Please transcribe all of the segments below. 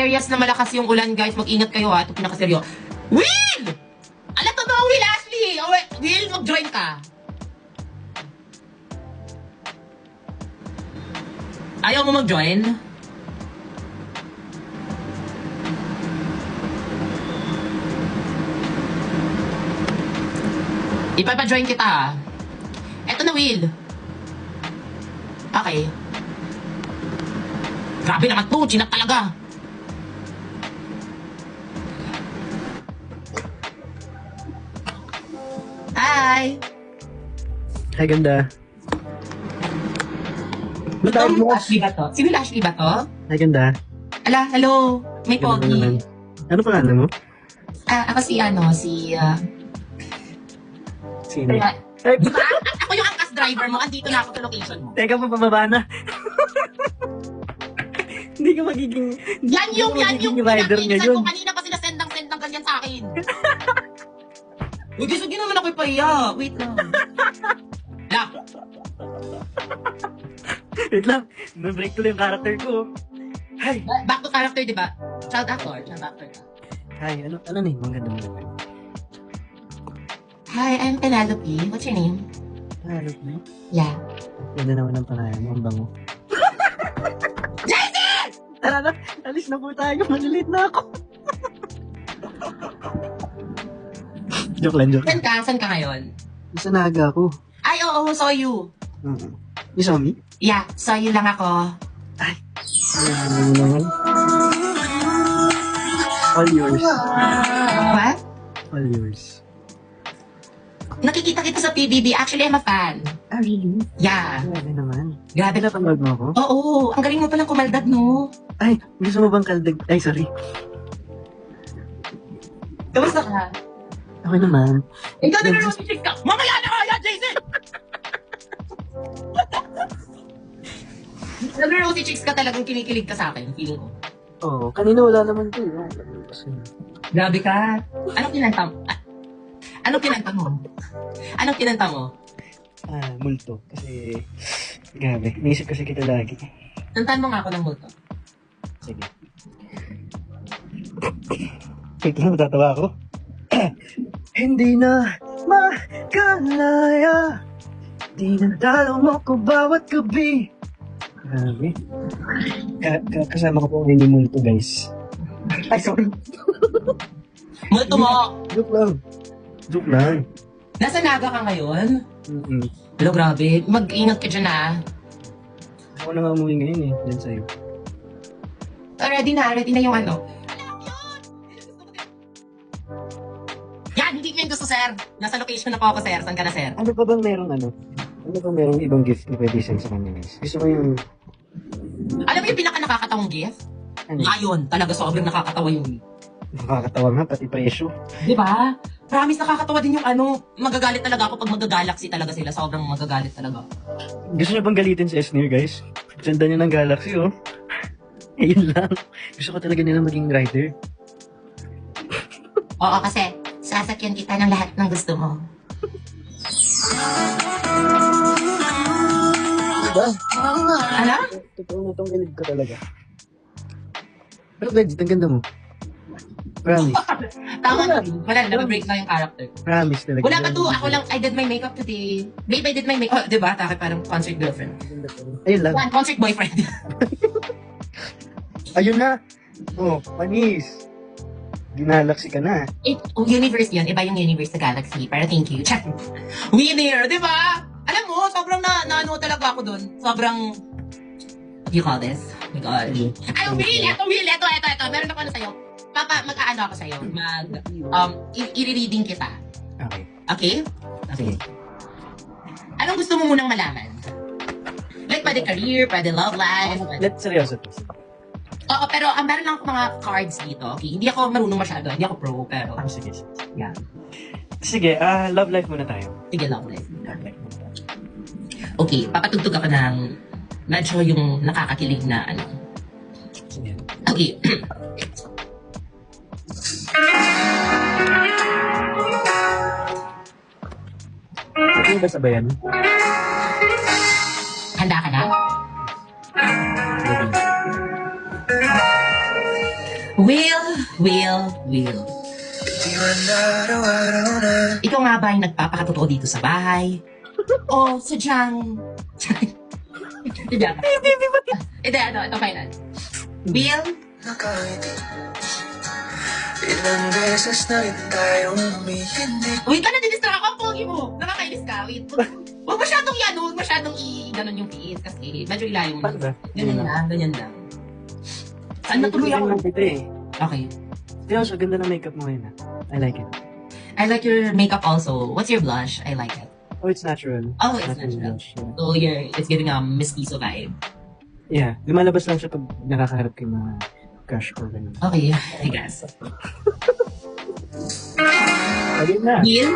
areas na malakas yung ulan, guys, mag-ingat kayo ha. Ito pinakaseryo. Will! Alam to ba, Will Ashley? Will, mag-join ka. Ayaw mo mag-join? Ipapa-join kita ha. Eto na, Will. Okay. Grabe naman to, chinat talaga. Hi! Hi, ganda. Matawag mo. Ashley ba to? Si Will Ashley ba to? Hi, ganda. Ala, hello. May Ganda pogi. naman. Ano pangalan mo? Ako Sino? Ay, diba? Ako yung angkas driver mo. Andito na ako sa location mo. Teka, papababa na. Hindi ka magiging... Yan yung rider niya pinapinsan yun. ko kanina pa sila sendang ganyan sa akin. Uy, gusto naman ako ipahiya. Wait lang. Lock. Wait lang. Na-break tuloy yung character ko. Hi. Back to character, di ba? Child actor. Hi, ano name? Ang ganda mo naman. Hi, I'm Penelope. What's your name? Harap mo? Yeah. Ganda naman ang pangalan mo. Ang bango. Tara na, alis na po tayo. Malilit na ako. Joke lang. Saan ka ngayon? Isa naga ako. Ay, oo, saw you. You saw me? Yeah, saw you lang ako. All yours. What? All yours. Nakikita kita sa PBB. Actually, I'm a fan. Ah, really? Yeah. Grabe naman. Grabe. Pinapanood mo ako? Oo, ang galing mo palang kumaldag, no? Ay, gusto mo bang kaldag? Ay, sorry. Kamusta ka? Okay naman. Ikaw na naman si Chika! Mamaya na kaya, JC! Nag-row si Chicks ka talagang kinikilig ka sa akin, feeling ko. Oo, kanina wala naman to. Grabe ka. Anong kinanta mo? Anong kinanta mo? Multo. Kasi, grabe. Naisip kasi kita lagi. Kantaan mo nga ako ng multo. Sige. Wait lang, matatawa ako. Hindi na makalaya. Dinadalaw mo ko bawat gabi. Grabe. Kasama ko po ang hindi multo, guys. Ay, sorry. Multo mo! Joke lang. Nasa Naga ka ngayon? Mm-mm. Hello, grabe. Mag-ingat ka dyan, ah. Ako na nga umuwi ngayon eh. Yan sa'yo. Ready na yung ano. Yan, hindi ko yung gusto, sir. Nasa location na po ako, sir. Saan ka na, sir? Ano pa bang merong ano? Ano pa merong ibang gift na pwede send sa kanya, guys? Gusto ko yung... Alam mo yung pinaka-nakakatawang gift? Ano? Ngayon, talaga sobrang nakakatawa yung... Nakakatawa nga, pati presyo. Di ba? Promise, nakakatawa din yung ano. Magagalit talaga ako pag magagalaxy talaga sila. Sobrang magagalit talaga. Gusto niyo bang galitin sa SNER, guys? Ganda niya ng Galaxy, oh. Ayun lang. Gusto ko talaga nila maging rider. Oo, kasi sasakyan kita ng lahat ng gusto mo. Diba? Ano? Totoo na itong galig ko talaga. Pero legit, ang ganda mo. Promise. Tama na. Wala na, break na yung character. Promise talaga. Wala pa to. Ako lang, I did my makeup today. Babe, I did my makeup. Oh, diba? Takot parang concert girlfriend. Ayun lang. One, concert boyfriend. Ayun na. Oh, panis. Ginalaxy ka na. Universe yun. Iba yung universe sa Galaxy. Pero thank you. Check. Winner, di ba? Alam mo, sobrang na-ano talaga ako dun. Sobrang... What do you call this? Oh my God. Ay, Will! Ito. Meron ako ano sa'yo. Mag-aano ako sa'yo. I-reading kita. Okay. Okay? Sige. Anong gusto mo munang malaman? Like, pwede career, pwede love life. Let's seryoso to. Oo, pero meron lang ako mga cards dito. Okay? Hindi ako marunong masyado. Hindi ako pro, pero... Sige. Yeah. Sige, love life muna tayo. Sige, love life. Okay, papatugtog ako ng medyo yung nakakakilig na ano. Sige. Okay. Ano ba sabayan? Handa ka na? Will. Ikaw nga ba yung nagpapakatotoo dito sa bahay? O sadyang... Hindi ba? Hindi, ito final. Will? Ilang beses na rin tayong umihindik. Wait ka na, dinistract ako. Ang pogi mo. Nakakainis ka. Wait. Huwag masyadong yan. Huwag masyadong i-ganon yung tiis. Kasi medyo ilayo mo. Ganyan lang. Saan natuloy ako? Okay. Pero siya, ganda ng makeup mo ngayon. I like it. I like your makeup also. What's your blush? I like it. Oh, it's natural. Oh, it's natural. Blush, yeah. So it's giving a mestizo vibe. Yeah, lumalabas lang siya pag nakakaharap kay mga crush or ganun. Okay, I guess. Ayun na. Will,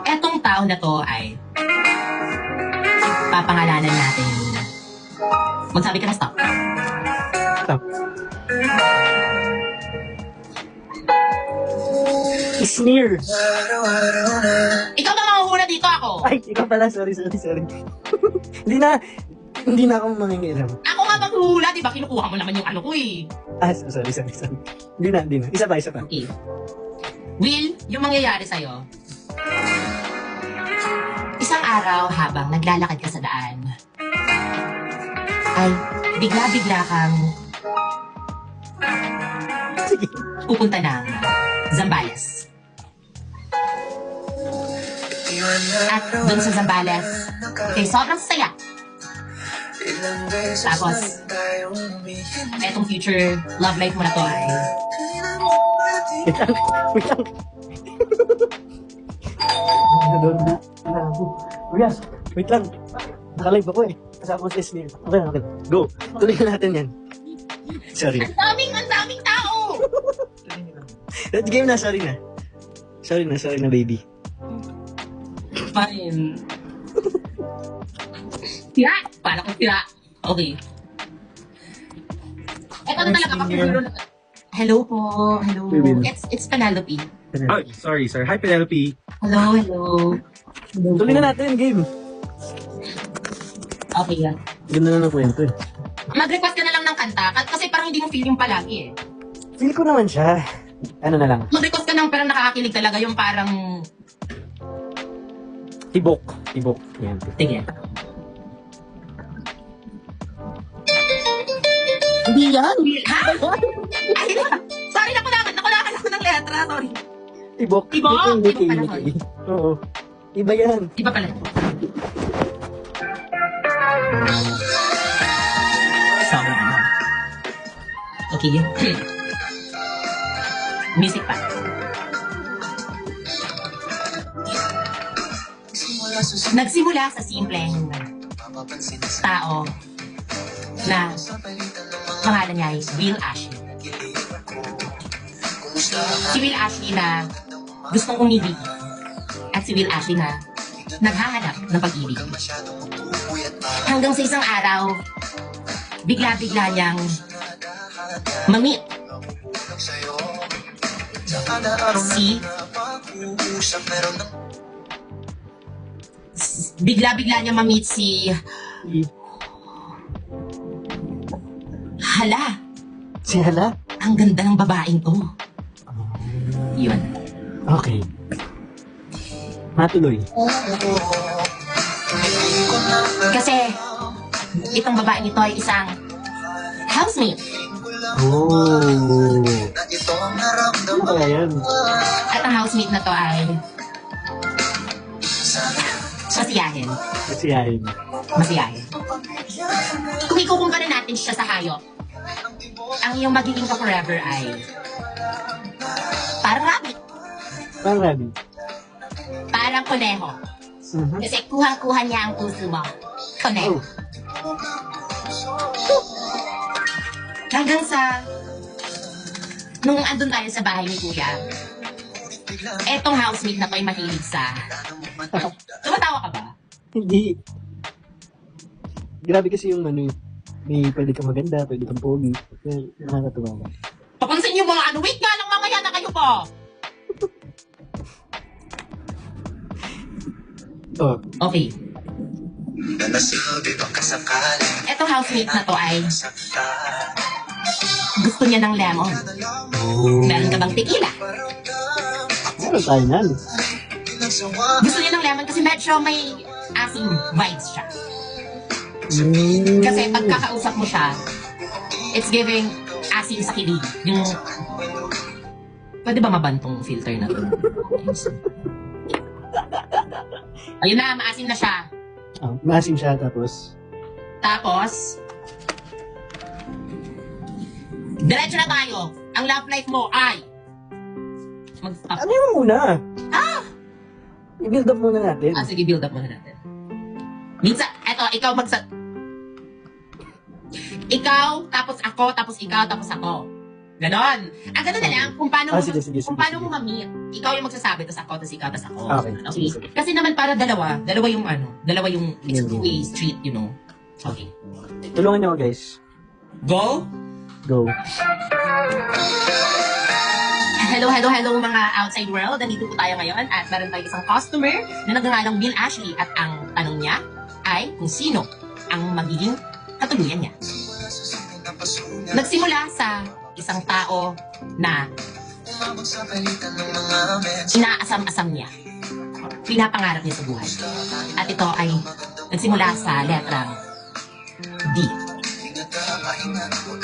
etong tao na to ay papangalanan natin. Magsabi ka na stop. Stop. Sneer. Ikaw ba mahuhula dito ako? Ay, ikaw pala. Sorry. Hindi na ako mangingilam. Ako nga maghuhula, di ba? Kinukuha mo naman yung ano ko eh. Sorry. Hindi na. Isa pa. Okay. Will, yung mangyayari sa'yo, isang araw habang naglalakad ka sa daan, ay bigla-bigla kang Sige. pupunta ng Zambales. At dun sa Zambales, okay, sobrang saya. Tapos, etong future love life mo na to ay Wait lang. Wait lang. Nakalive ako eh. Kasama ko si Sneer. Okay. Go. Tuloy na natin yan. Sorry. ang daming tao! Let's game na. Sorry na baby. Fine. Tira! Para kong tira. Okay. Eto na talaga kapag hello po. Hello. It's Penelope. Oh, sorry. Hi, Penelope. Hello. Tuloy na natin game. Okay yan. Ganda na ng kwento eh. Mag-request ka na lang ng kanta kasi parang hindi mo feel yung palagi eh. Feel ko naman siya. Ano na lang. Mag-request ka ng parang nakakakilig talaga yung parang... Tibok. Yan. Sige. Hindi yan. Ha? Ay, sorry, nakulangan ako ng letra. Sorry. Tibok. Tibok pala, Oo. Iba yan. Iba pala. Sobrang ano. Okay. Music pa. Nagsimula sa simpleng tao na pangalan niya ay Will Ashley. Si Will Ashley na gustong umibig at si Will Ashley na naghahanap ng pag-ibig. Hanggang sa isang araw, bigla-bigla niyang ma-meet si Hala. Si Hala? Ang ganda ng babaeng to. Yun. Okay. Matuloy. Kasi, itong babaeng ito ay isang housemate. Oh. Ano kaya yan? At ang housemate na to ay masiyahin. Masiyahin. Kung ikukumpara natin siya sa hayop, ang iyong magiging ka-forever ay parang rabbit. Parang kuneho. Mhm. Kasi kuha-kuha niya ang puso mo. Kuneho. Hanggang sa nung andun tayo sa bahay ni Kuya, etong housemate na to ay mahilig sa... Tumatawa ka ba? Hindi. Grabe kasi yung ano, may pwede kang maganda, pwede kang pogi. Nakakatuwa ka. Papansin niyo mga ano, wait nga lang mamaya na kayo po! Oh. Okay. Etong housemate na to ay Gusto niya ng lemon. Meron ka bang tequila? Meron tayo nan. Gusto niya ng lemon kasi medyo may asim vibes siya. Kasi pagkakausap mo siya, it's giving asim sa kilig. Yung... Pwede ba mabantong filter na to? Ayun na, maasim na siya. Maasim siya tapos. Tapos, diretso na tayo. Ang love life mo ay mag-stop. Ano yun muna? I-build up muna natin. Sige, build up muna natin. Minsan, eto, ikaw ikaw, tapos ako, tapos ikaw, tapos ako. Ganon. Ganon na lang kung paano Sige. kung paano mo ma-meet. Ikaw yung magsasabi, tapos ako, tapos ikaw, tapos ako. Okay. Kasi naman para dalawa yung it's a two-way street, you know. Okay. Tulungan niyo ako, guys. Go! Go. Hello mga outside world. Nandito po tayo ngayon at meron tayong isang customer na nagngangalang Bill Ashley at ang tanong niya ay kung sino ang magiging katuluyan niya. Nagsimula sa isang tao na inaasam-asam niya. Pinapangarap niya sa buhay. At ito ay nagsimula sa letrang D.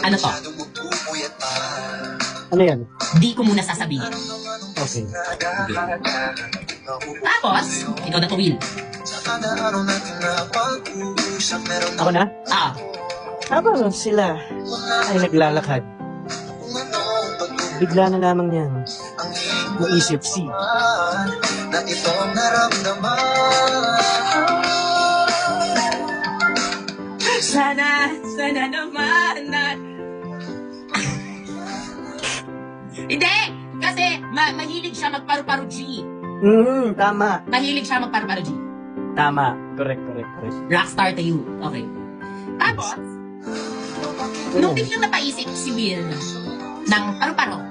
Ano to? Ano yan? D ko muna sasabihin. Okay. Tapos, ikaw na to, Will. Ako na? Habang sila ay naglalakad, bigla na lamang niyang maisip si na itong naramdaman. Sana naman na... Hindi! Kasi mahilig siya magparu-paro G. Tama. Mahilig siya magparu-paro G. Tama. Correct. Rockstar to you. Okay. Tapos, nung biglang napaisip si Will ng paru-paro,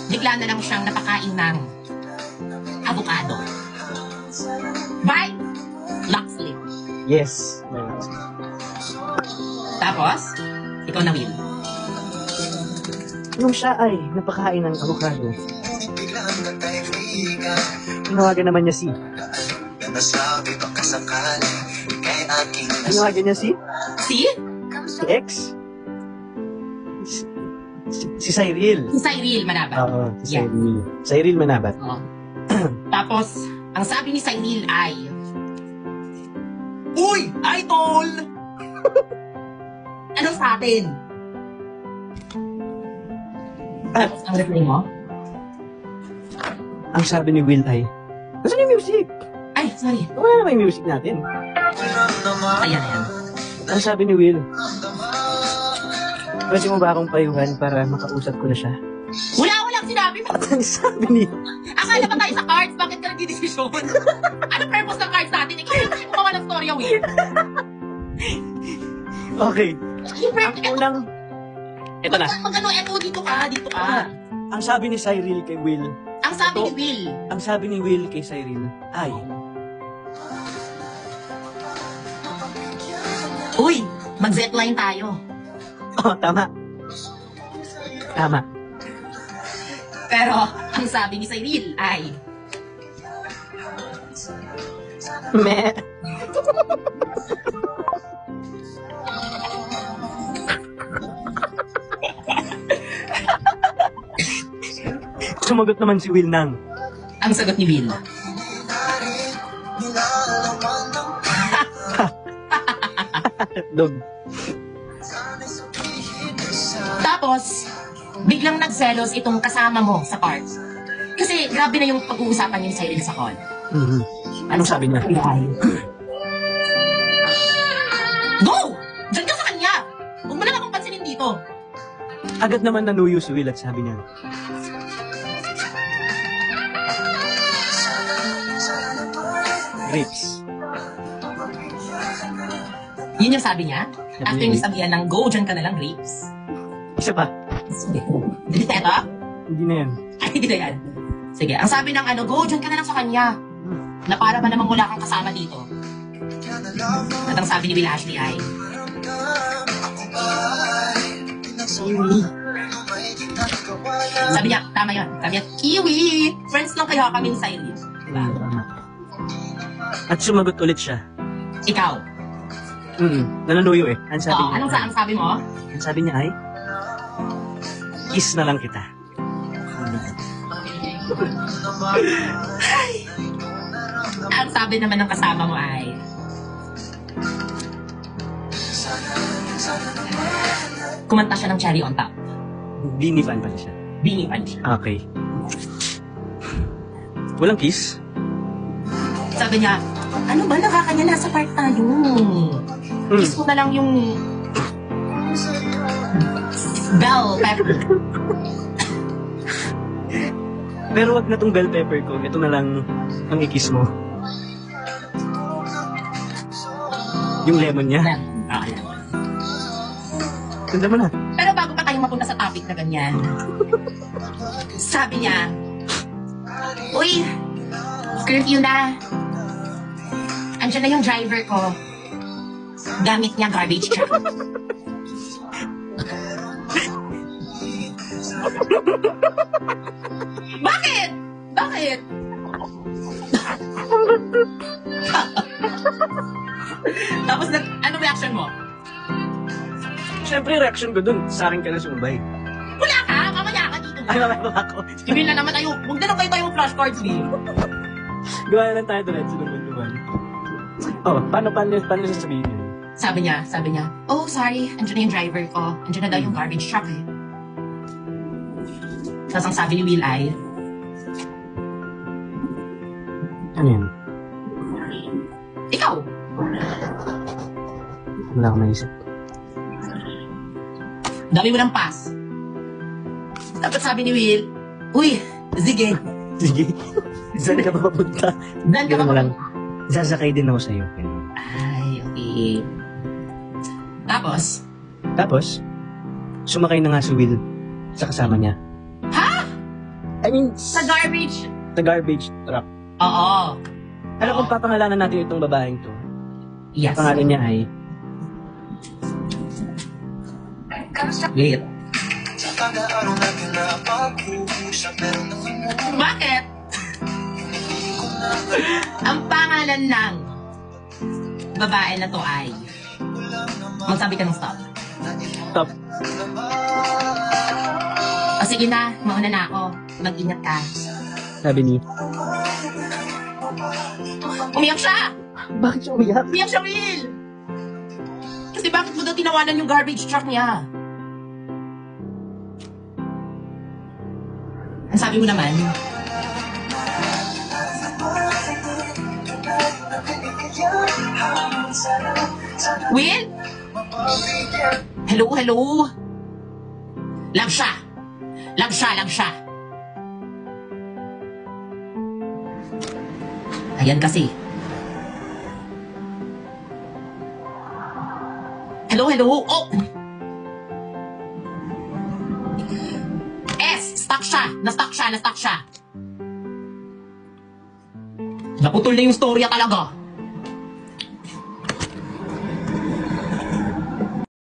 bigla na lang siyang napakain ng avocado. By Luxley. Yes. Tapos, ikaw na, Will. Nung siya ay napakain ng avocado, tinawagan naman niya si... Nasabi baka sakali kay aking Tinawagan niya si... Si? Si X? Si Cyril. Si Cyril Manabat. Oo, si Yeah. Cyril. Cyril Manabat. Oo. Tapos, ang sabi ni Cyril ay, Uy! Idol! Anong sa atin? Tapos, ang reply mo? Ang sabi ni Will ay, nasaan yung music? Ay, sorry. Wala naman yung music natin. Ayan. Ang sabi ni Will, pwede mo ba akong payuhan para makausap ko na siya? Walang sinabi mo. At ang sabi ni... Akala pa tayo sa cards. Bakit ka nagdidesisyon? Anong purpose ng cards natin? Ikaw yung gumawa ng storya, Will. Okay. Yung Ang purpose, unang... Ito na. dito ka. Ang sabi ni Cyril kay Will, Ang sabi ni Will, ang sabi ni Will kay Cyril ay, Uy, mag-zetline tayo. oh, tama. Tama. Pero, ang sabi ni Cyril ay, Me. Sumagot naman si Will nang, ang sagot ni Will. Dog. Tapos, biglang nagselos itong kasama mo sa cards. Kasi grabe na yung pag-uusapan niyo ni Cyril sa call. Mhm. Anong sabi niya? Go! Diyan ka sa kanya! Huwag mo lang akong pansinin dito. Agad naman nanuyo si Will at sabi niya, grapes. Yun yung sabi niya. Sabi After niya, niya sabihan ng go, dyan ka na lang, grapes. Isa pa. Sige. Hindi na ito? Hindi na yan. Ay, hindi na yan. Sige, ang sabi ng go, dyan ka na lang sa kanya. Na para ba namang wala kang kasama dito? At ang sabi ni Will Ashley ay, Kiwi. Sabi niya, tama yun. Sabi niya, Kiwi! Friends lang kayo kami ni Cyrus. Diba? Tama. At sumagot ulit siya. Ikaw. Nanuluyo eh. Ang sabi niya, Anong sabi mo? ang sabi niya ay, kiss na lang kita. Ang sabi naman ng kasama mo ay, kumanta siya ng Cherry on Top. Bini fan pala siya. Bini Panji. Okay. Walang kiss? Sabi niya, ano ba, nakakanya, nasa part tayo. Kiss mo na lang yung bell pepper. Pero wag na tong bell pepper ko. Ito na lang ang i-kiss mo. Yung lemon niya. Ganda mo na. Pero bago pa tayo mapunta sa topic na ganyan, sabi niya, uy, curfew na. Andiyan na yung driver ko. Gamit niya garbage truck. Bakit? Bakit? Tapos, ano reaction mo? Siyempre, reaction ko dun. Sa akin ka na sumabay. Wala ka? Mamaya ka dito. Ay, mamaya ako. Ibig na naman tayo. Huwag na lang kayo tayong flashcards, Lee. Gawa na lang tayo doon. Sinunod-luman. Oh, paano sasabihin yun? Sabi niya, oh, sorry, andyan na yung driver ko. Andyan na daw yung garbage truck eh. Tapos ang sabi ni Will ay, Ano yan? ikaw, Wala akong naisip. dami mo ng pass. Tapos sabi ni Will, uy, sige, Sige. Saan ka pa papunta? dan ka Ganun ba? lang. Sasakay din ako sa'yo. Ay, okay. Tapos, sumakay na nga si Will sa kasama niya. Ha? I mean, Sa garbage? the garbage truck. Oo. Alam kung papangalanan natin itong babaeng to. Yes. Pangalan niya ay Wait. Sa pag-aaral natin na pag-uusap, meron ng Bakit? Ang pangalan ng babae na to ay, magsabi ka ng stop. top. O sige na, mauna na ako. Mag-ingat ka. Sabi ni, Umiyak siya! bakit siya umiyak? Umiyak siya, Will! Kasi bakit mo daw tinawanan yung garbage truck niya? Ang sabi mo naman, Will? Hello, hello? Lang siya! Lang siya, lang siya! Ayan kasi. Hello, hello? Oh! Stuck siya! Na-stuck siya! Naputol na yung storya talaga.